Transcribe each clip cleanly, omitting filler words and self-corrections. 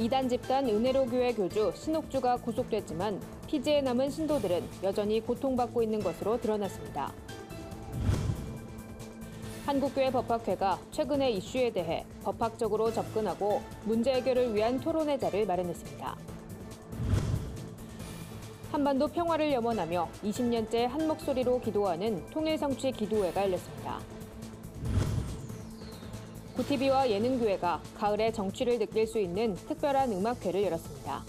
이단 집단 은혜로교회 교주 신옥주가 구속됐지만 피지에 남은 신도들은 여전히 고통받고 있는 것으로 드러났습니다. 한국교회 법학회가 최근의 이슈에 대해 법학적으로 접근하고 문제 해결을 위한 토론회자를 마련했습니다. 한반도 평화를 염원하며 20년째 한 목소리로 기도하는 통일성취 기도회가 열렸습니다. 구티비와 예능교회가 가을에 정취를 느낄 수 있는 특별한 음악회를 열었습니다.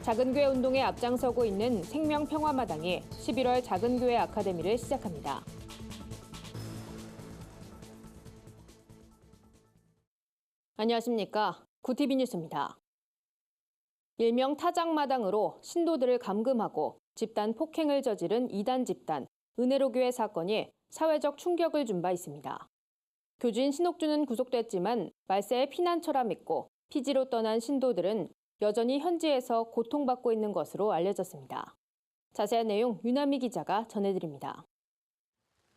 작은교회 운동에 앞장서고 있는 생명평화마당이 11월 작은교회 아카데미를 시작합니다. 안녕하십니까. 구티비 뉴스입니다. 일명 타작마당으로 신도들을 감금하고 집단 폭행을 저지른 이단 집단 은혜로교회 사건이 사회적 충격을 준 바 있습니다. 교주인 신옥주는 구속됐지만 말세의 피난처라 믿고 피지로 떠난 신도들은 여전히 현지에서 고통받고 있는 것으로 알려졌습니다. 자세한 내용 유남희 기자가 전해드립니다.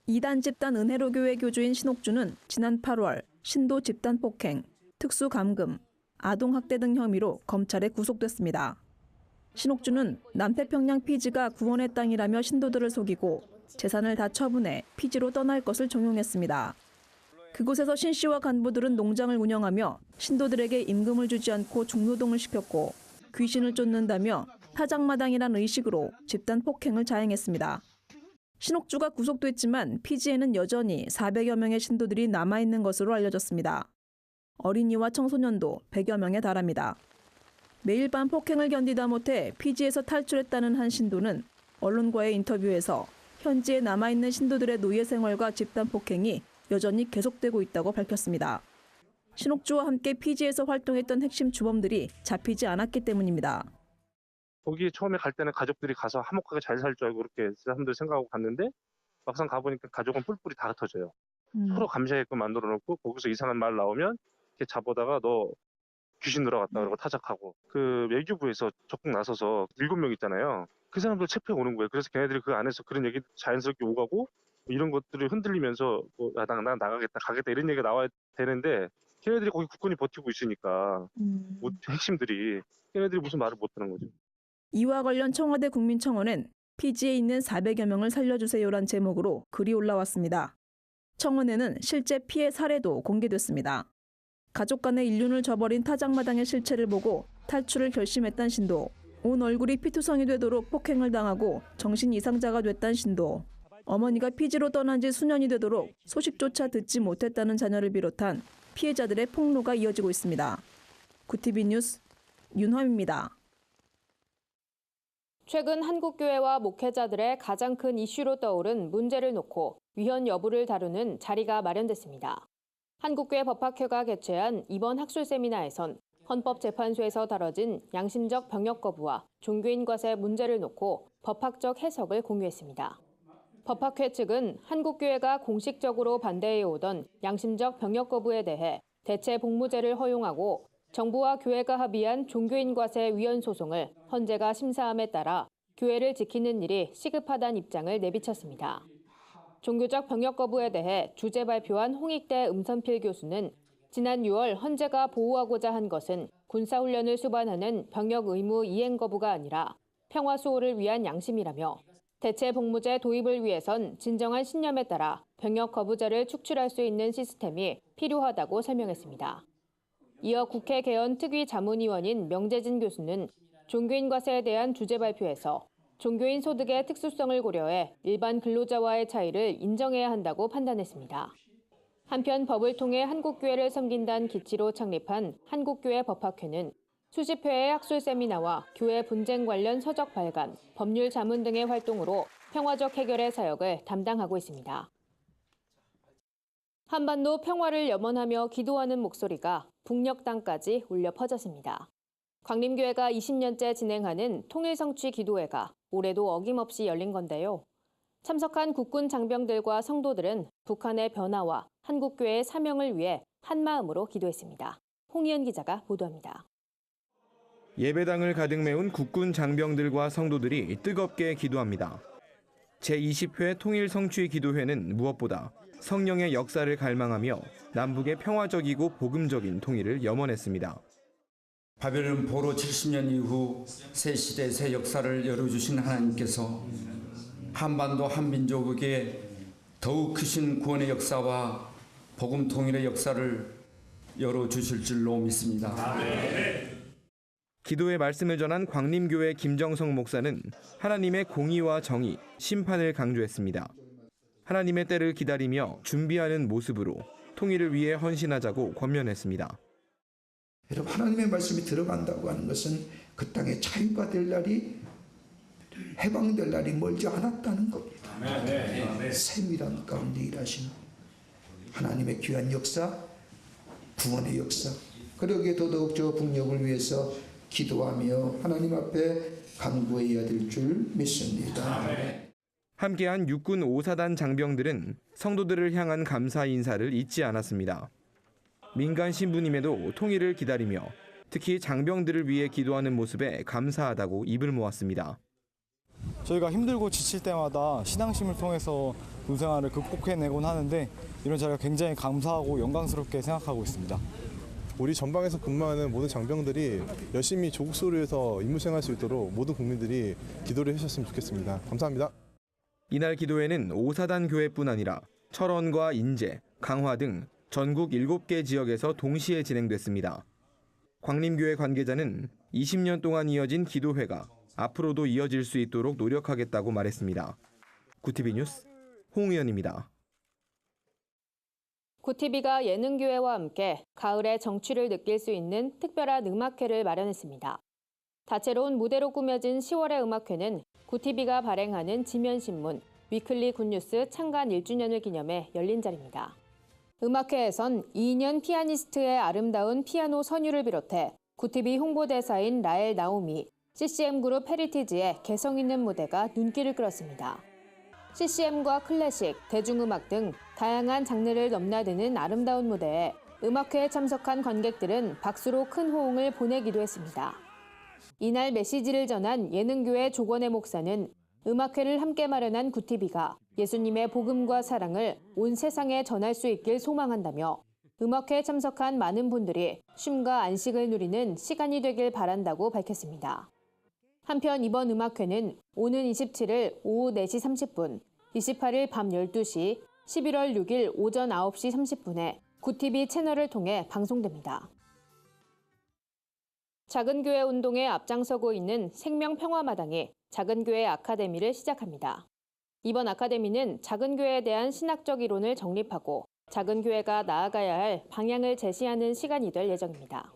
이단 집단 은혜로교회 교주인 신옥주는 지난 8월 신도 집단 폭행, 특수 감금, 아동학대 등 혐의로 검찰에 구속됐습니다. 신옥주는 남태평양 피지가 구원의 땅이라며 신도들을 속이고 재산을 다 처분해 피지로 떠날 것을 종용했습니다. 그곳에서 신 씨와 간부들은 농장을 운영하며 신도들에게 임금을 주지 않고 중노동을 시켰고 귀신을 쫓는다며 타작마당이란 의식으로 집단 폭행을 자행했습니다. 신옥주가 구속됐지만 피지에는 여전히 400여 명의 신도들이 남아있는 것으로 알려졌습니다. 어린이와 청소년도 100여 명에 달합니다. 매일 밤 폭행을 견디다 못해 피지에서 탈출했다는 한 신도는 언론과의 인터뷰에서 현지에 남아있는 신도들의 노예 생활과 집단 폭행이 여전히 계속되고 있다고 밝혔습니다. 신옥주와 함께 피지에서 활동했던 핵심 주범들이 잡히지 않았기 때문입니다. 거기 처음에 갈 때는 가족들이 가서 화목하게 잘 살 줄 알고 그렇게 사람들 생각하고 갔는데 막상 가보니까 가족은 뿔뿔이 다 흩어져요. 서로 감시하게끔 만들어 놓고 거기서 이상한 말 나오면 이렇게 잡아다가 너 귀신 들어갔다 그러고 타작하고 그 외교부에서 적극 나서서 7명 있잖아요. 그 사람들 체포해 오는 거예요. 그래서 걔네들이 그 안에서 그런 얘기 자연스럽게 오가고 이런 것들을 흔들리면서 나 나가겠다 가겠다 이런 얘기가 나와야 되는데 걔네들이 거기 굳건히 버티고 있으니까 핵심들이 걔네들이 무슨 말을 못 하는 거죠. 이와 관련 청와대 국민청원엔 피지에 있는 400여 명을 살려주세요란 제목으로 글이 올라왔습니다. 청원에는 실제 피해 사례도 공개됐습니다. 가족 간의 인륜을 저버린 타작마당의 실체를 보고 탈출을 결심했던 신도, 온 얼굴이 피투성이 되도록 폭행을 당하고 정신 이상자가 됐던 신도, 어머니가 피지로 떠난 지 수년이 되도록 소식조차 듣지 못했다는 자녀를 비롯한 피해자들의 폭로가 이어지고 있습니다. 구티비 뉴스 윤화입니다. 최근 한국교회와 목회자들의 가장 큰 이슈로 떠오른 문제를 놓고 위헌 여부를 다루는 자리가 마련됐습니다. 한국교회 법학회가 개최한 이번 학술 세미나에선 헌법재판소에서 다뤄진 양심적 병역 거부와 종교인 과세 문제를 놓고 법학적 해석을 공유했습니다. 법학회 측은 한국교회가 공식적으로 반대해오던 양심적 병역 거부에 대해 대체 복무제를 허용하고 정부와 교회가 합의한 종교인 과세 위헌 소송을 헌재가 심사함에 따라 교회를 지키는 일이 시급하다는 입장을 내비쳤습니다. 종교적 병역 거부에 대해 주재 발표한 홍익대 음선필 교수는 지난 6월 헌재가 보호하고자 한 것은 군사훈련을 수반하는 병역 의무 이행 거부가 아니라 평화 수호를 위한 양심이라며 대체 복무제 도입을 위해선 진정한 신념에 따라 병역 거부자를 축출할 수 있는 시스템이 필요하다고 설명했습니다. 이어 국회 개헌 특위 자문위원인 명재진 교수는 종교인 과세에 대한 주재 발표에서 종교인 소득의 특수성을 고려해 일반 근로자와의 차이를 인정해야 한다고 판단했습니다. 한편 법을 통해 한국교회를 섬긴다는 기치로 창립한 한국교회 법학회는 수십 회의 학술 세미나와 교회 분쟁 관련 서적 발간, 법률 자문 등의 활동으로 평화적 해결의 사역을 담당하고 있습니다. 한반도 평화를 염원하며 기도하는 목소리가 북녘 땅까지 울려 퍼졌습니다. 광림교회가 20년째 진행하는 통일성취 기도회가 올해도 어김없이 열린 건데요. 참석한 국군 장병들과 성도들은 북한의 변화와 한국교회의 사명을 위해 한마음으로 기도했습니다. 홍희연 기자가 보도합니다. 예배당을 가득 메운 국군 장병들과 성도들이 뜨겁게 기도합니다. 제20회 통일성취 기도회는 무엇보다 성령의 역사를 갈망하며 남북의 평화적이고 복음적인 통일을 염원했습니다. 바벨론 포로 70년 이후 새 시대 새 역사를 열어주신 하나님께서 한반도 한민족에게 더욱 크신 구원의 역사와 복음 통일의 역사를 열어주실 줄로 믿습니다. 기도의 말씀을 전한 광림교회 김정성 목사는 하나님의 공의와 정의, 심판을 강조했습니다. 하나님의 때를 기다리며 준비하는 모습으로 통일을 위해 헌신하자고 권면했습니다. 여러분, 하나님의 말씀이 들어간다고 하는 것은 그 땅에 자유가 될 날이, 해방될 날이 멀지 않았다는 겁니다. 세밀한 가운데 일하시는 하나님의 귀한 역사, 구원의 역사, 그러기에 더더욱 저 북녘을 위해서 기도하며 하나님 앞에 간구해야 될 줄 믿습니다. 함께한 육군 5사단 장병들은 성도들을 향한 감사 인사를 잊지 않았습니다. 민간 신부님에도 통일을 기다리며 특히 장병들을 위해 기도하는 모습에 감사하다고 입을 모았습니다. 저희가 힘들고 지칠 때마다 신앙심을 통해서 군생활을 극복해내곤 하는데 이런 자리가 굉장히 감사하고 영광스럽게 생각하고 있습니다. 우리 전방에서 근무하는 모든 장병들이 열심히 조국 수를 위해서 임무 수행할 수 있도록 모든 국민들이 기도를 해주셨으면 좋겠습니다. 감사합니다. 이날 기도회는 5사단 교회뿐 아니라 철원과 인제, 강화 등 전국 7개 지역에서 동시에 진행됐습니다. 광림교회 관계자는 20년 동안 이어진 기도회가 앞으로도 이어질 수 있도록 노력하겠다고 말했습니다. 구티비 뉴스 홍의연입니다. 구티비가 예능교회와 함께 가을의 정취를 느낄 수 있는 특별한 음악회를 마련했습니다. 다채로운 무대로 꾸며진 10월의 음악회는 구티비가 발행하는 지면신문 위클리 굿뉴스 창간 1주년을 기념해 열린 자리입니다. 음악회에선 2년 피아니스트의 아름다운 피아노 선율을 비롯해 구티비 홍보대사인 라엘 나오미, CCM그룹 헤리티지의 개성 있는 무대가 눈길을 끌었습니다. CCM과 클래식, 대중음악 등 다양한 장르를 넘나드는 아름다운 무대에 음악회에 참석한 관객들은 박수로 큰 호응을 보내기도 했습니다. 이날 메시지를 전한 예능교회 조건의 목사는 음악회를 함께 마련한 구티비가 예수님의 복음과 사랑을 온 세상에 전할 수 있길 소망한다며 음악회에 참석한 많은 분들이 쉼과 안식을 누리는 시간이 되길 바란다고 밝혔습니다. 한편 이번 음악회는 오는 27일 오후 4시 30분, 28일 밤 12시, 11월 6일 오전 9시 30분에 구티비 채널을 통해 방송됩니다. 작은교회 운동에 앞장서고 있는 생명평화마당이 작은교회 아카데미를 시작합니다. 이번 아카데미는 작은교회에 대한 신학적 이론을 정립하고 작은교회가 나아가야 할 방향을 제시하는 시간이 될 예정입니다.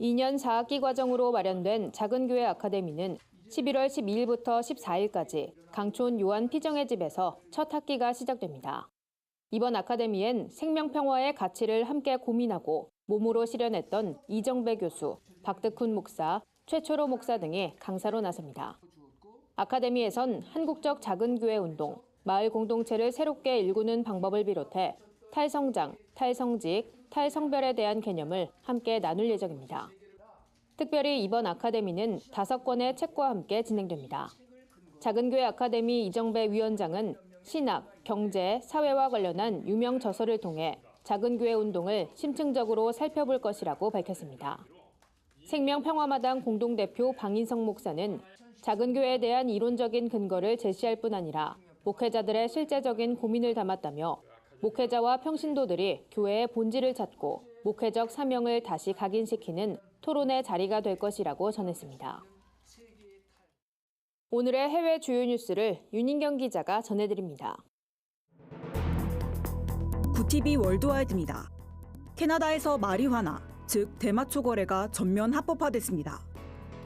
2년 4학기 과정으로 마련된 작은교회 아카데미는 11월 12일부터 14일까지 강촌 요한 피정의 집에서 첫 학기가 시작됩니다. 이번 아카데미엔 생명평화의 가치를 함께 고민하고 몸으로 실현했던 이정배 교수, 박득훈 목사, 최초로 목사 등이 강사로 나섭니다. 아카데미에선 한국적 작은교회 운동, 마을 공동체를 새롭게 일구는 방법을 비롯해 탈성장, 탈성직, 탈성별에 대한 개념을 함께 나눌 예정입니다. 특별히 이번 아카데미는 5권의 책과 함께 진행됩니다. 작은교회 아카데미 이정배 위원장은 신학, 경제, 사회와 관련한 유명 저서를 통해 작은교회 운동을 심층적으로 살펴볼 것이라고 밝혔습니다. 생명평화마당 공동대표 방인성 목사는 작은교회에 대한 이론적인 근거를 제시할 뿐 아니라 목회자들의 실제적인 고민을 담았다며 목회자와 평신도들이 교회의 본질을 찾고 목회적 사명을 다시 각인시키는 토론의 자리가 될 것이라고 전했습니다. 오늘의 해외 주요 뉴스를 윤인경 기자가 전해드립니다. 구티비 월드와이드입니다. 캐나다에서 마리화나, 즉 대마초 거래가 전면 합법화됐습니다.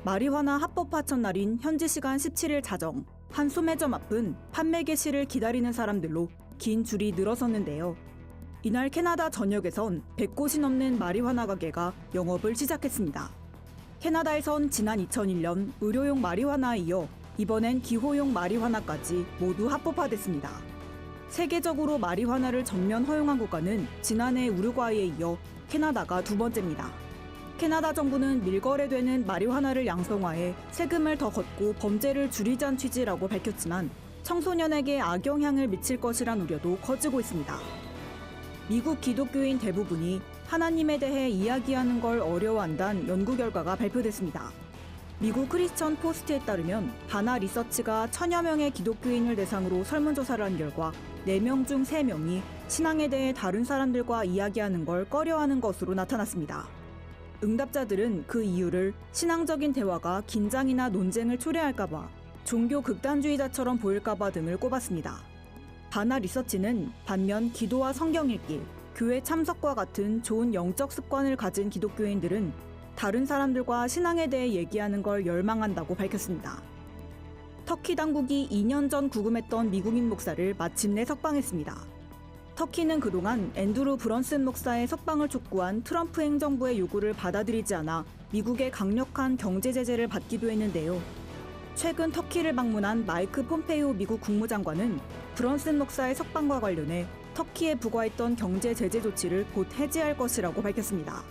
마리화나 합법화 첫날인 현지 시간 17일 자정, 한 소매점 앞은 판매 개시를 기다리는 사람들로 긴 줄이 늘어섰는데요. 이날 캐나다 전역에선 100곳이 넘는 마리화나 가게가 영업을 시작했습니다. 캐나다에선 지난 2001년 의료용 마리화나에 이어 이번엔 기호용 마리화나까지 모두 합법화됐습니다. 세계적으로 마리화나를 전면 허용한 국가는 지난해 우루과이에 이어 캐나다가 두 번째입니다. 캐나다 정부는 밀거래되는 마리화나를 양성화해 세금을 더 걷고 범죄를 줄이자는 취지라고 밝혔지만 청소년에게 악영향을 미칠 것이란 우려도 커지고 있습니다. 미국 기독교인 대부분이 하나님에 대해 이야기하는 걸 어려워한다는 연구 결과가 발표됐습니다. 미국 크리스천 포스트에 따르면 바나 리서치가 1000여 명의 기독교인을 대상으로 설문조사를 한 결과 4명 중 3명이 신앙에 대해 다른 사람들과 이야기하는 걸 꺼려하는 것으로 나타났습니다. 응답자들은 그 이유를 신앙적인 대화가 긴장이나 논쟁을 초래할까봐, 종교 극단주의자처럼 보일까봐 등을 꼽았습니다. 바나 리서치는 반면 기도와 성경 읽기, 교회 참석과 같은 좋은 영적 습관을 가진 기독교인들은 다른 사람들과 신앙에 대해 얘기하는 걸 열망한다고 밝혔습니다. 터키 당국이 2년 전 구금했던 미국인 목사를 마침내 석방했습니다. 터키는 그동안 앤드루 브런슨 목사의 석방을 촉구한 트럼프 행정부의 요구를 받아들이지 않아 미국의 강력한 경제 제재를 받기도 했는데요. 최근 터키를 방문한 마이크 폼페이오 미국 국무장관은 브런슨 목사의 석방과 관련해 터키에 부과했던 경제 제재 조치를 곧 해제할 것이라고 밝혔습니다.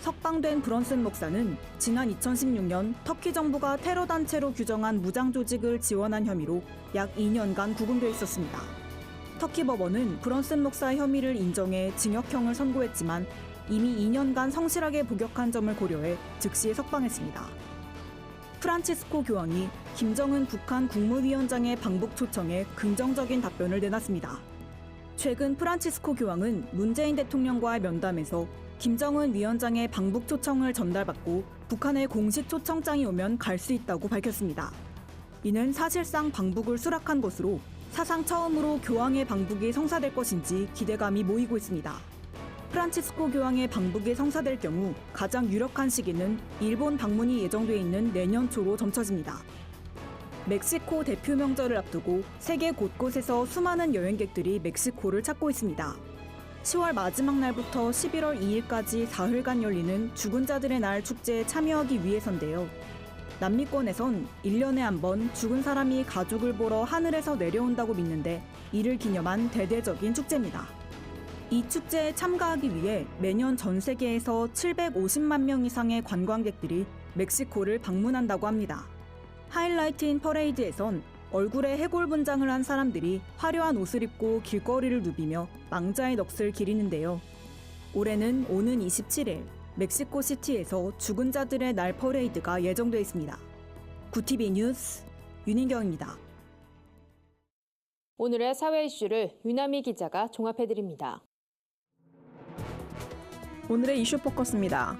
석방된 브런슨 목사는 지난 2016년 터키 정부가 테러 단체로 규정한 무장 조직을 지원한 혐의로 약 2년간 구금돼 있었습니다. 터키 법원은 브런슨 목사의 혐의를 인정해 징역형을 선고했지만 이미 2년간 성실하게 복역한 점을 고려해 즉시 석방했습니다. 프란치스코 교황이 김정은 북한 국무위원장의 방북 초청에 긍정적인 답변을 내놨습니다. 최근 프란치스코 교황은 문재인 대통령과의 면담에서 김정은 위원장의 방북 초청을 전달받고 북한의 공식 초청장이 오면 갈 수 있다고 밝혔습니다. 이는 사실상 방북을 수락한 것으로 사상 처음으로 교황의 방북이 성사될 것인지 기대감이 모이고 있습니다. 프란치스코 교황의 방북이 성사될 경우 가장 유력한 시기는 일본 방문이 예정돼 있는 내년 초로 점쳐집니다. 멕시코 대표 명절을 앞두고 세계 곳곳에서 수많은 여행객들이 멕시코를 찾고 있습니다. 10월 마지막 날부터 11월 2일까지 사흘간 열리는 죽은 자들의 날 축제에 참여하기 위해서인데요. 남미권에선 1년에 한 번 죽은 사람이 가족을 보러 하늘에서 내려온다고 믿는데 이를 기념한 대대적인 축제입니다. 이 축제에 참가하기 위해 매년 전 세계에서 750만 명 이상의 관광객들이 멕시코를 방문한다고 합니다. 하이라이트인 퍼레이드에선 얼굴에 해골 분장을 한 사람들이 화려한 옷을 입고 길거리를 누비며 망자의 넋을 기리는데요. 올해는 오는 27일 멕시코 시티에서 죽은 자들의 날 퍼레이드가 예정돼 있습니다. 구티비 뉴스 윤인경입니다. 오늘의 사회 이슈를 유나미 기자가 종합해드립니다. 오늘의 이슈 포커스입니다.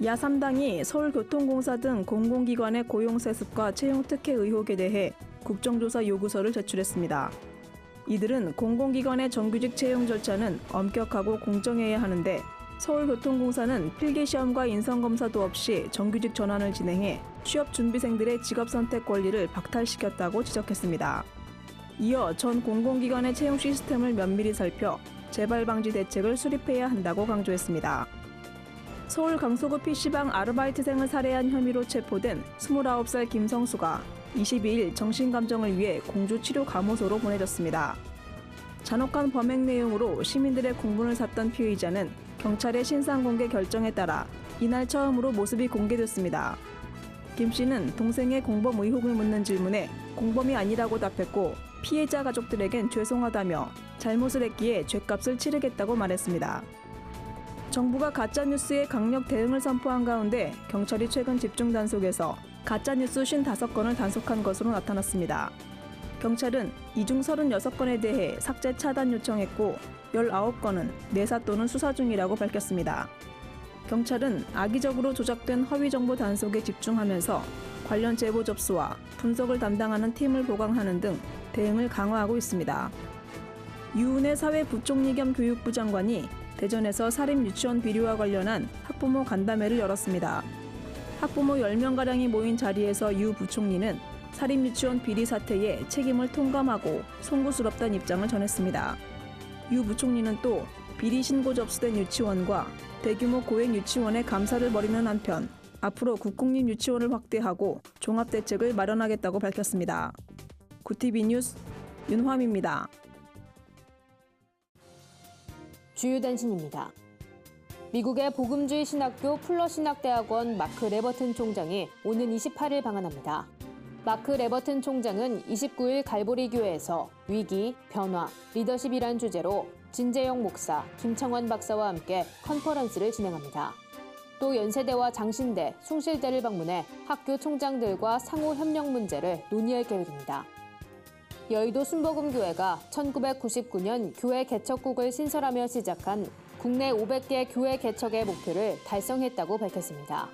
야3당이 서울교통공사 등 공공기관의 고용 세습과 채용 특혜 의혹에 대해 국정조사 요구서를 제출했습니다. 이들은 공공기관의 정규직 채용 절차는 엄격하고 공정해야 하는데 서울교통공사는 필기시험과 인성검사도 없이 정규직 전환을 진행해 취업 준비생들의 직업 선택 권리를 박탈시켰다고 지적했습니다. 이어 전 공공기관의 채용 시스템을 면밀히 살펴 재발 방지 대책을 수립해야 한다고 강조했습니다. 서울 강서구 PC방 아르바이트생을 살해한 혐의로 체포된 29살 김성수가 22일 정신감정을 위해 공주치료감호소로 보내졌습니다. 잔혹한 범행 내용으로 시민들의 공분을 샀던 피의자는 경찰의 신상공개 결정에 따라 이날 처음으로 모습이 공개됐습니다. 김 씨는 동생의 공범 의혹을 묻는 질문에 공범이 아니라고 답했고 피해자 가족들에겐 죄송하다며 잘못을 했기에 죗값을 치르겠다고 말했습니다. 정부가 가짜뉴스에 강력 대응을 선포한 가운데 경찰이 최근 집중 단속에서 가짜뉴스 55건을 단속한 것으로 나타났습니다. 경찰은 이 중 36건에 대해 삭제 차단 요청했고 19건은 내사 또는 수사 중이라고 밝혔습니다. 경찰은 악의적으로 조작된 허위 정보 단속에 집중하면서 관련 제보 접수와 분석을 담당하는 팀을 보강하는 등 대응을 강화하고 있습니다. 유은혜 사회부총리 겸 교육부 장관이 대전에서 사립 유치원 비리와 관련한 학부모 간담회를 열었습니다. 학부모 10명가량이 모인 자리에서 유 부총리는 사립 유치원 비리 사태에 책임을 통감하고 송구스럽다는 입장을 전했습니다. 유 부총리는 또 비리 신고 접수된 유치원과 대규모 고액 유치원의 감사를 벌이는 한편 앞으로 국공립 유치원을 확대하고 종합대책을 마련하겠다고 밝혔습니다. 구티비 뉴스 윤화미입니다. 주요 단신입니다. 미국의 복음주의 신학교 풀러 신학대학원 마크 레버튼 총장이 오는 28일 방한합니다. 마크 레버튼 총장은 29일 갈보리 교회에서 위기, 변화, 리더십이란 주제로 진재영 목사, 김창환 박사와 함께 컨퍼런스를 진행합니다. 또 연세대와 장신대, 숭실대를 방문해 학교 총장들과 상호 협력 문제를 논의할 계획입니다. 여의도 순복음교회가 1999년 교회 개척국을 신설하며 시작한 국내 500개 교회 개척의 목표를 달성했다고 밝혔습니다.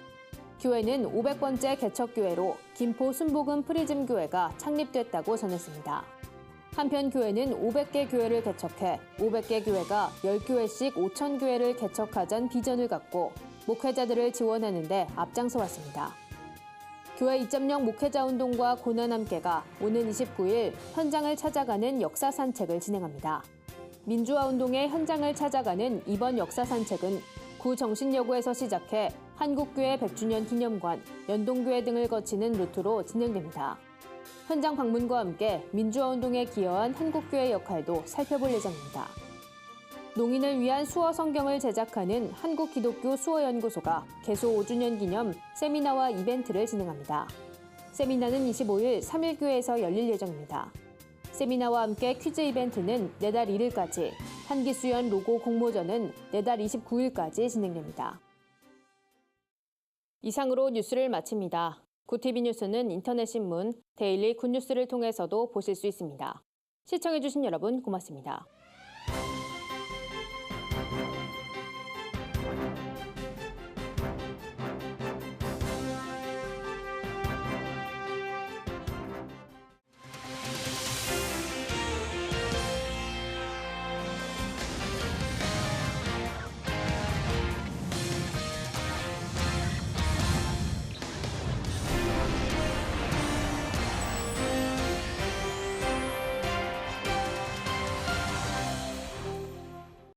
교회는 500번째 개척교회로 김포 순복음 프리즘교회가 창립됐다고 전했습니다. 한편 교회는 500개 교회를 개척해 500개 교회가 10교회씩 5,000교회를 개척하자는 비전을 갖고 목회자들을 지원하는 데 앞장서 왔습니다. 교회 2.0 목회자 운동과 고난 함께가 오는 29일 현장을 찾아가는 역사 산책을 진행합니다. 민주화 운동의 현장을 찾아가는 이번 역사 산책은 구 정신여고에서 시작해 한국교회 100주년 기념관, 연동교회 등을 거치는 루트로 진행됩니다. 현장 방문과 함께 민주화 운동에 기여한 한국교회 역할도 살펴볼 예정입니다. 농인을 위한 수어 성경을 제작하는 한국기독교 수어연구소가 개소 5주년 기념 세미나와 이벤트를 진행합니다. 세미나는 25일 3일교회에서 열릴 예정입니다. 세미나와 함께 퀴즈 이벤트는 내달 1일까지, 한기수연 로고 공모전은 내달 29일까지 진행됩니다. 이상으로 뉴스를 마칩니다. 굿TV 뉴스는 인터넷 신문, 데일리 굿뉴스를 통해서도 보실 수 있습니다. 시청해주신 여러분 고맙습니다.